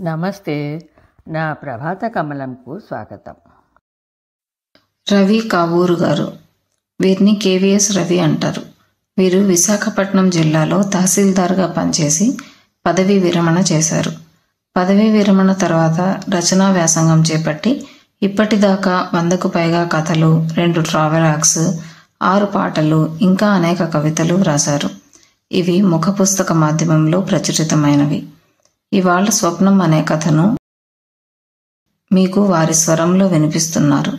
నమస్తే. నా ప్రభాత కమలంకు స్వాగతం. రవి కావూరు గారు. వీరిని కేవీఎస్ రవి అంటారు. వీరు విశాఖపట్నం జిల్లాలో తహసీల్దార్గా పనిచేసి పదవీ విరమణ చేశారు. పదవీ విరమణ తర్వాత రచనా వ్యాసంగం చేపట్టి ఇప్పటిదాకా 100కు పైగా కథలు, 2 ట్రావెలాగ్స్, 6 పాటలు, ఇంకా అనేక కవితలు వ్రాశారు. ఇవి ముఖ పుస్తక మాధ్యమంలో ప్రచురితమైనవి. ఇవాళ స్వప్నం అనే కథను మీకు వారి స్వరంలో వినిపిస్తున్నారు.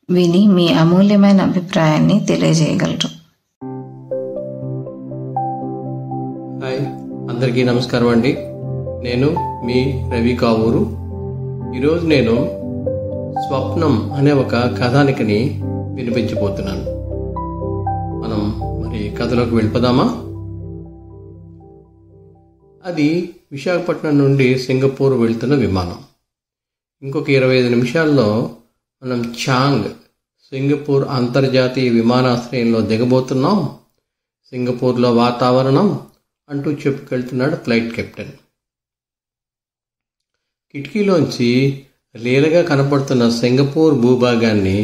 విని మీ అమూల్యమైన అభిప్రాయాన్ని తెలియజేయగలరు. హాయ్, అందరికీ నమస్కారం అండి. నేను మీ రవి కావూరు. ఈరోజు నేను స్వప్నం అనే ఒక కథానికని వినిపించబోతున్నాను. మనం మరి కథలోకి వెళ్ళిపోదామా? అది విశాఖపట్నం నుండి సింగపూర్ వెళ్తున్న విమానం. ఇంకొక 25 నిమిషాల్లో మనం చాంగ్ సింగపూర్ అంతర్జాతీయ విమానాశ్రయంలో దిగబోతున్నాం. సింగపూర్లో వాతావరణం అంటూ చెప్పుకెళ్తున్నాడు ఫ్లైట్ కెప్టెన్. కిటికీలోంచి లీలగా కనపడుతున్న సింగపూర్ భూభాగాన్ని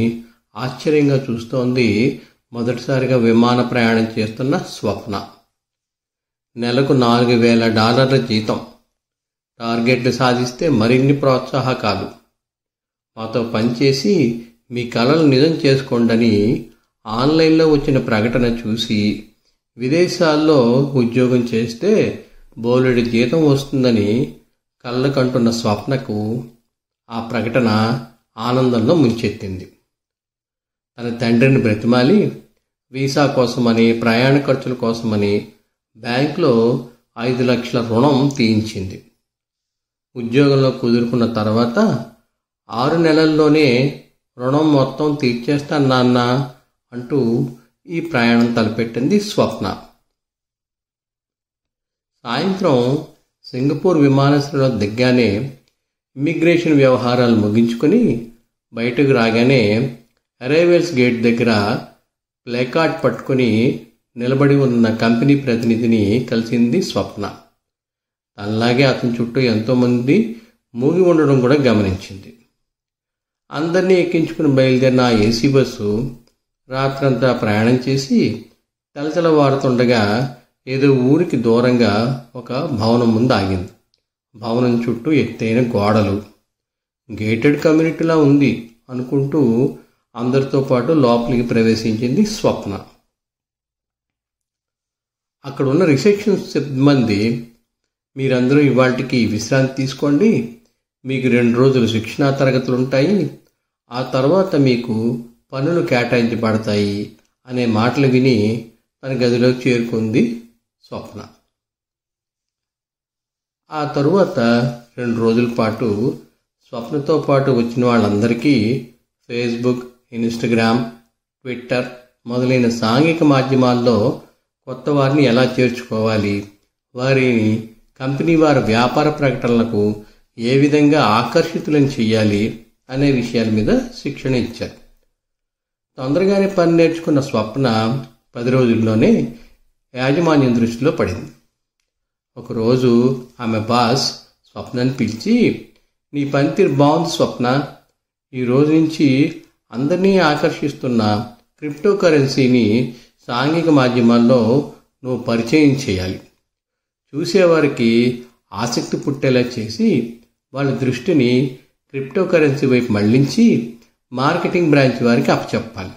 ఆశ్చర్యంగా చూస్తోంది మొదటిసారిగా విమాన ప్రయాణం చేస్తున్న స్వప్న. నెలకు $4,000 జీతం. టార్గెట్లు సాధిస్తే మరిన్ని ప్రోత్సాహకాలు. మాతో పనిచేసి మీ కలలు నిజం చేసుకోండని ఆన్లైన్లో వచ్చిన ప్రకటన చూసి విదేశాల్లో ఉద్యోగం చేస్తే బోలెడు జీతం వస్తుందని కళ్ళకంటున్న స్వప్నకు ఆ ప్రకటన ఆనందంలో ముంచెత్తింది. తన తండ్రిని బ్రతిమాలి వీసా కోసమని, ప్రయాణ ఖర్చుల కోసమని బ్యాంకులో 5 లక్షల రుణం తీయించింది. ఉద్యోగంలో కుదురుకున్న తర్వాత 6 నెలల్లోనే రుణం మొత్తం తీర్చేస్తాను నాన్న అంటూ ఈ ప్రయాణం తలపెట్టింది స్వప్న. సాయంత్రం సింగపూర్ విమానాశ్రయంలో దిగ్గానే ఇమ్మిగ్రేషన్ వ్యవహారాలు ముగించుకొని బయటకు రాగానే అరైవల్స్ గేట్ దగ్గర ప్లేకార్డ్ పట్టుకుని నిలబడి ఉన్న కంపెనీ ప్రతినిధిని కలిసింది స్వప్న. తనలాగే అతని చుట్టూ ఎంతోమంది మూగి ఉండడం కూడా గమనించింది. అందరినీ ఎక్కించుకుని బయలుదేరిన ఆ ఏసీ బస్సు రాత్రంతా ప్రయాణం చేసి తెలతెలవారుతుండగా ఏదో ఊరికి దూరంగా ఒక భవనం ముందు ఆగింది. భవనం చుట్టూ ఎత్తైన గోడలు, గేటెడ్ కమ్యూనిటీలా ఉంది అనుకుంటూ అందరితో పాటు లోపలికి ప్రవేశించింది స్వప్న. అక్కడ ఉన్న రిసెప్షన్ సిబ్బంది, మీరందరూ ఇవాళకి విశ్రాంతి తీసుకోండి, మీకు 2 రోజులు శిక్షణా తరగతులు ఉంటాయి, ఆ తర్వాత మీకు పనులు కేటాయించబడతాయి అనే మాటలు విని తన గదిలోకి చేరుకుంది స్వప్న. ఆ తరువాత 2 రోజుల పాటు స్వప్నతో పాటు వచ్చిన వాళ్ళందరికీ ఫేస్బుక్, ఇన్స్టాగ్రామ్, ట్విట్టర్ మొదలైన సాంఘిక మాధ్యమాల్లో కొత్త వారిని ఎలా చేర్చుకోవాలి, వారిని కంపెనీ వారి వ్యాపార ప్రకటనలకు ఏ విధంగా ఆకర్షితులను చేయాలి అనే విషయాల మీద శిక్షణ ఇచ్చారు. తొందరగానే పని నేర్చుకున్న స్వప్న 10 రోజుల్లోనే యాజమాన్యం దృష్టిలో పడింది. ఒకరోజు ఆమె బాస్ స్వప్నని పిలిచి, నీ పనితీరు బాగుంది స్వప్న, ఈ రోజు నుంచి అందరినీ ఆకర్షిస్తున్న క్రిప్టో కరెన్సీని సాంఘిక మాధ్యమాల్లో నువ్వు పరిచయం చేయాలి. చూసేవారికి ఆసక్తి పుట్టేలా చేసి వాళ్ళ దృష్టిని క్రిప్టో కరెన్సీ వైపు మళ్లించి మార్కెటింగ్ బ్రాంచ్ వారికి అప్పచెప్పాలి.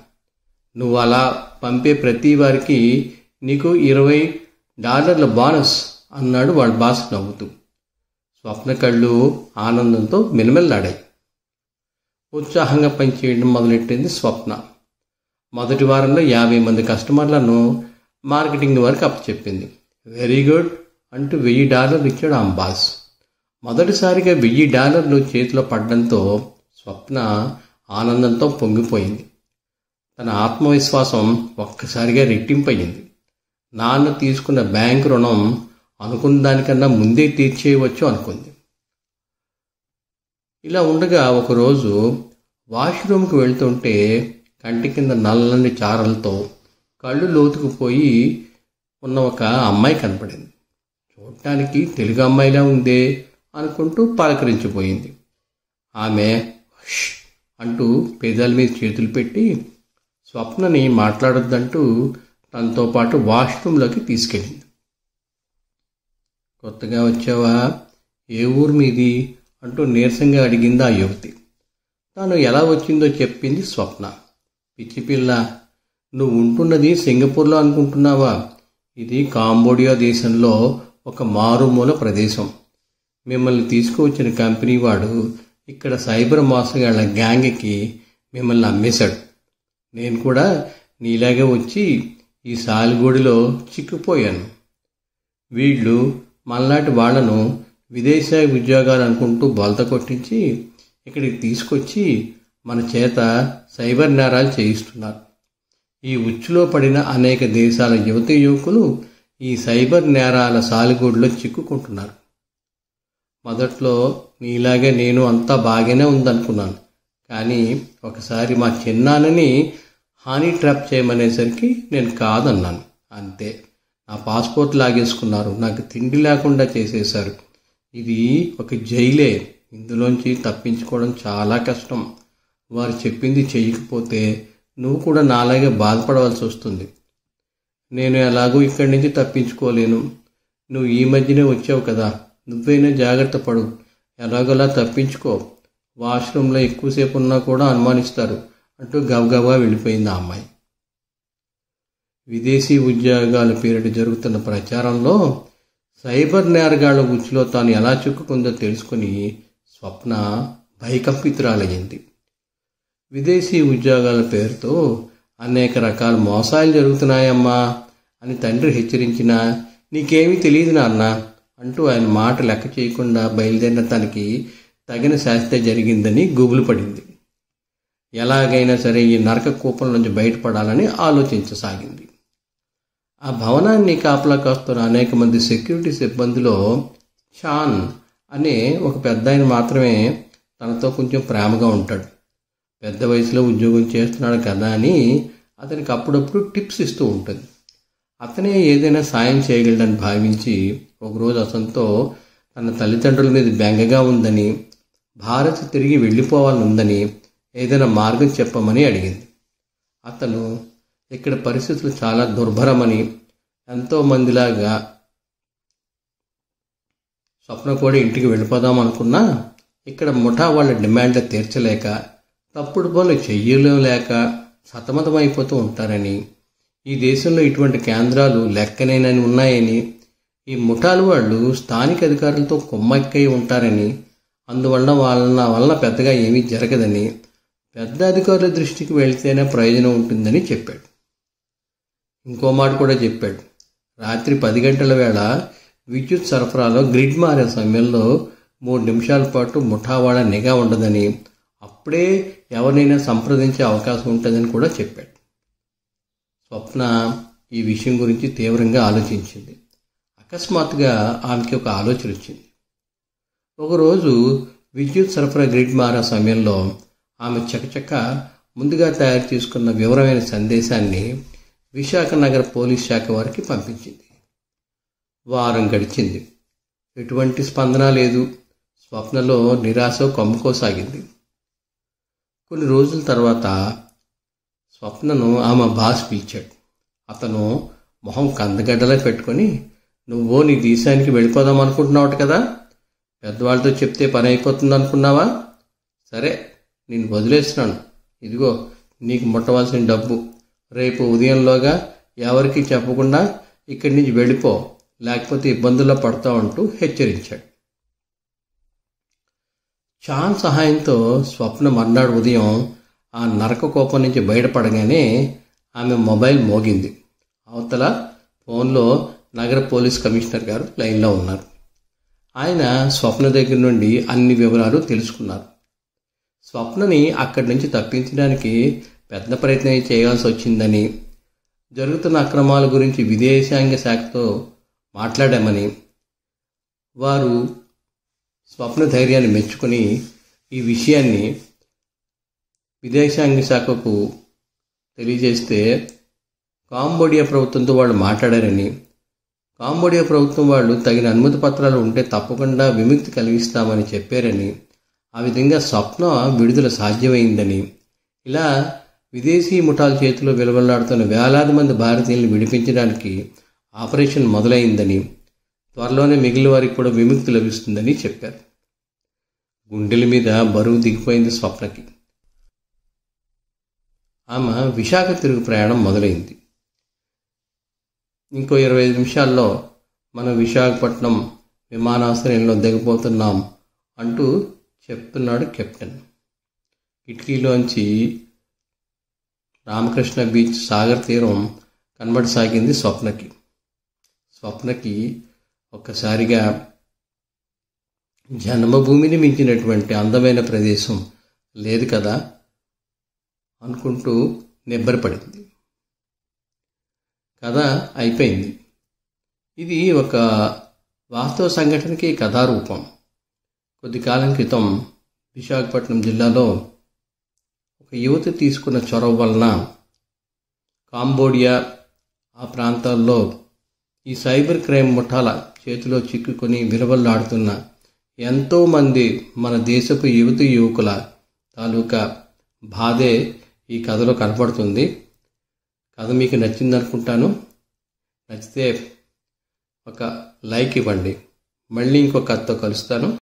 నువ్వు అలా పంపే ప్రతి వారికి నీకు $20 బోనస్ అన్నాడు వాళ్ళ బాస్ నవ్వుతూ. స్వప్న కళ్ళు ఆనందంతో మిలమిల్లాడాయి. ఉత్సాహంగా పనిచేయడం మొదలెట్టింది స్వప్న. మొదటి వారంలో 50 మంది కస్టమర్లను మార్కెటింగ్ వారికి అప్పచెప్పింది. వెరీ గుడ్ అంటూ $1000 ఇచ్చాడు ఆమె బాస్. మొదటిసారిగా $1000 చేతిలో పడడంతో స్వప్న ఆనందంతో పొంగిపోయింది. తన ఆత్మవిశ్వాసం ఒక్కసారిగా రెట్టింపయ్యింది. నాన్న తీసుకున్న బ్యాంకు రుణం అనుకున్న దానికన్నా ముందే తీర్చేయవచ్చు అనుకుంది. ఇలా ఉండగా ఒకరోజు వాష్రూమ్కి వెళ్తుంటే కంటి కింద నల్లని చారలతో కళ్ళు లోతుకుపోయి ఉన్న ఒక అమ్మాయి కనపడింది. చూడటానికి తెలుగు అమ్మాయిలా ఉందే అనుకుంటూ పలకరించిపోయింది. ఆమె "ష్" అంటూ పెదాల మీద చేతులు పెట్టి స్వప్నని మాట్లాడొద్దంటూ తనతో పాటు వాష్రూంలోకి తీసుకెళ్ళింది. "కొత్తగా వచ్చావా? ఏ ఊరు మీది?" అంటూ నీరసంగా అడిగింది ఆ యువతి. తాను ఎలా వచ్చిందో చెప్పింది స్వప్న. "పిచ్చిపిల్ల, నువ్వు ఉంటున్నది సింగపూర్లో అనుకుంటున్నావా? ఇది కాంబోడియా దేశంలో ఒక మారుమూల ప్రదేశం. మిమ్మల్ని తీసుకువచ్చిన కంపెనీ వాడు ఇక్కడ సైబర్ మోసగాళ్ల గ్యాంగ్కి మిమ్మల్ని అమ్మేశాడు. నేను కూడా నీలాగే వచ్చి ఈ సాలిగూడిలో చిక్కుపోయాను. వీళ్ళు మనలాంటి వాళ్లను విదేశీ ఉద్యోగాలు అనుకుంటూ బొలత కొట్టించి ఇక్కడికి తీసుకొచ్చి మన చేత సైబర్ నేరాలు చేయిస్తున్నారు. ఈ ఉచ్చులో పడిన అనేక దేశాల యువతీ యువకులు ఈ సైబర్ నేరాల సాలిగూడిలో చిక్కుకుంటున్నారు. మొదట్లో నీలాగే నేను అంతా బాగానే ఉందనుకున్నాను. కానీ ఒకసారి మా చిన్నాన్నని హానీ ట్రాప్ చేయమనేసరికి నేను కాదన్నాను. అంతే, నా పాస్పోర్ట్ లాగేసుకున్నారు. నాకు తిండి లేకుండా చేసేశారు. ఇది ఒక జైలే. ఇందులోంచి తప్పించుకోవడం చాలా కష్టం. వారు చెప్పింది చెయ్యకపోతే నువ్వు కూడా నాలాగే బాధపడవలసి వస్తుంది. నేను ఎలాగూ ఇక్కడి నుంచి తప్పించుకోలేను. నువ్వు ఈ మధ్యనే వచ్చావు కదా, నువ్వైనా జాగ్రత్త పడు. ఎలాగోలా తప్పించుకో. వాష్రూమ్లో ఎక్కువసేపు ఉన్నా కూడా అనుమానిస్తారు" అంటూ గబగబా వెళ్ళిపోయింది ఆ అమ్మాయి. విదేశీ ఉద్యోగాల పేరిట జరుగుతున్న ప్రచారంలో సైబర్ నేరగాళ్ల ఉచ్చులో తాను ఎలా చిక్కుకుందో తెలుసుకుని స్వప్న భయకంపితురాలయ్యింది. విదేశీ ఉద్యోగాల పేరుతో అనేక రకాల మోసాలు జరుగుతున్నాయమ్మా అని తండ్రి హెచ్చరించినా "నీకేమీ తెలియదు నాన్న" అంటూ ఆయన మాట లెక్క చేయకుండా బయలుదేరిన తనకి తగిన శాస్త్ర జరిగిందని గుబులు పడింది. ఎలాగైనా సరే ఈ నరక కూపం నుంచి బయటపడాలని ఆలోచించసాగింది. ఆ భవనాన్ని కాపలా కాస్తున్న అనేక మంది సెక్యూరిటీ సిబ్బందిలో చాన్ అనే ఒక పెద్ద ఆయన మాత్రమే తనతో కొంచెం ప్రేమగా ఉంటాడు. పెద్ద వయసులో ఉద్యోగం చేస్తున్నాడు కదా అని అతనికి అప్పుడప్పుడు టిప్స్ ఇస్తూ ఉంటుంది. అతనే ఏదైనా సాయం చేయగలడని భావించి ఒకరోజు అతనితో తన తల్లిదండ్రుల మీద బెంగగా ఉందని, భారత్ తిరిగి వెళ్ళిపోవాలనుందని ఏదైనా మార్గం చెప్పమని అడిగింది. అతను ఇక్కడ పరిస్థితులు చాలా దుర్భరమని, ఎంతోమందిలాగా స్వప్న కూడా ఇంటికి వెళ్ళిపోదాం అనుకున్నా ఇక్కడ ముఠా వాళ్ళ డిమాండ్లు తీర్చలేక, తప్పుడు పనులు చెయ్యలేక సతమతమైపోతూ ఉంటారని, ఈ దేశంలో ఇటువంటి కేంద్రాలు లెక్కనేనని ఉన్నాయని, ఈ ముఠాలు వాళ్ళు స్థానిక అధికారులతో కుమ్మక్కై ఉంటారని, అందువల్ల వలన పెద్దగా ఏమీ జరగదని, పెద్ద అధికారుల దృష్టికి వెళితేనే ప్రయోజనం ఉంటుందని చెప్పాడు. ఇంకో మాట కూడా చెప్పాడు. రాత్రి 10 గంటల వేళ విద్యుత్ సరఫరాలో గ్రిడ్ మారే సమయంలో 3 నిమిషాల పాటు ముఠావాడ నిఘా ఉండదని, అప్పుడే ఎవరినైనా సంప్రదించే అవకాశం ఉంటుందని కూడా చెప్పాడు. స్వప్న ఈ విషయం గురించి తీవ్రంగా ఆలోచించింది. అకస్మాత్తుగా ఆమెకి ఒక ఆలోచన వచ్చింది. ఒకరోజు విద్యుత్ సరఫరా గ్రిడ్ మారే సమయంలో ఆమె చకచక ముందుగా తయారు చేసుకున్న వివరమైన సందేశాన్ని విశాఖ నగర పోలీస్ శాఖ వారికి పంపించింది. వారం గడిచింది. ఎటువంటి స్పందన లేదు. స్వప్నలో నిరాశ కమ్ముకోసాగింది. కొన్ని రోజుల తర్వాత స్వప్నను ఆమె బాస్ పిలిచాడు. అతను మొహం కందగడ్డలా పెట్టుకొని, "నువ్వు నీ దేశానికి వెళ్ళిపోదాం అనుకుంటున్నావు కదా, పెద్దవాళ్ళతో చెప్తే పని అయిపోతుంది అనుకున్నావా? సరే, నేను వదిలేస్తున్నాను. ఇదిగో నీకు ముట్టవలసిన డబ్బు. రేపు ఉదయంలోగా ఎవరికి చెప్పకుండా ఇక్కడి నుంచి వెళ్ళిపో, లేకపోతే ఇబ్బందుల్లో పడతావు" అంటూ హెచ్చరించాడు. చాన్ సహాయంతో స్వప్న మర్నాడు ఉదయం ఆ నరక కోపం నుంచి బయటపడగానే ఆమె మొబైల్ మోగింది. అవతల ఫోన్లో నగర పోలీస్ కమిషనర్ గారు లైన్లో ఉన్నారు. ఆయన స్వప్న దగ్గర నుండి అన్ని వివరాలు తెలుసుకున్నారు. స్వప్నని అక్కడి నుంచి తప్పించడానికి పెద్ద ప్రయత్నం చేయాల్సి వచ్చిందని, జరుగుతున్న అక్రమాల గురించి విదేశాంగ శాఖతో మాట్లాడామని, వారు స్వప్న ధైర్యాన్ని మెచ్చుకొని ఈ విషయాన్ని విదేశాంగ శాఖకు తెలియజేస్తే కాంబోడియా ప్రభుత్వంతో వాళ్ళు మాట్లాడారని, కాంబోడియా ప్రభుత్వం వాళ్ళు తగిన అనుమతి పత్రాలు ఉంటే తప్పకుండా విముక్తి కలిగిస్తామని చెప్పారని, ఆ విధంగా స్వప్న విడుదల సాధ్యమైందని, ఇలా విదేశీ ముఠాల చేతిలో విలువలాడుతున్న వేలాది మంది భారతీయులను విడిపించడానికి ఆపరేషన్ మొదలైందని, త్వరలోనే మిగిలిన వారికి కూడా విముక్తి లభిస్తుందని చెప్పారు. గుండెల మీద బరువు దిగిపోయింది స్వప్నకి. ఆమె విశాఖ తిరుగు ప్రయాణం మొదలైంది. ఇంకో 25 నిమిషాల్లో మనం విశాఖపట్నం విమానాశ్రయంలో దిగబోతున్నాం అంటూ చెప్తున్నాడు కెప్టెన్. కిటికీలోంచి రామకృష్ణ బీచ్, సాగర్ తీరం కనబడసాగింది స్వప్నకి ఒక్కసారిగా జన్మభూమిని మించినటువంటి అందమైన ప్రదేశం లేదు కదా అనుకుంటూ నిబ్బరపడింది. కథ అయిపోయింది. ఇది ఒక వాస్తవ సంఘటనకి కథారూపం. కొద్ది కాలం క్రితం విశాఖపట్నం జిల్లాలో ఒక యువతి తీసుకున్న చొరవ వలన కాంబోడియా ఆ ప్రాంతాల్లో ఈ సైబర్ క్రైమ్ ముఠాల చేతిలో చిక్కుకొని విలువల్లాడుతున్న ఎంతోమంది మన దేశపు యువకుల తాలూకా బాధే ఈ కథలో కనపడుతుంది. కథ మీకు నచ్చిందనుకుంటాను. నచ్చితే ఒక లైక్ ఇవ్వండి. మళ్ళీ ఇంకో కథతో కలుస్తాను.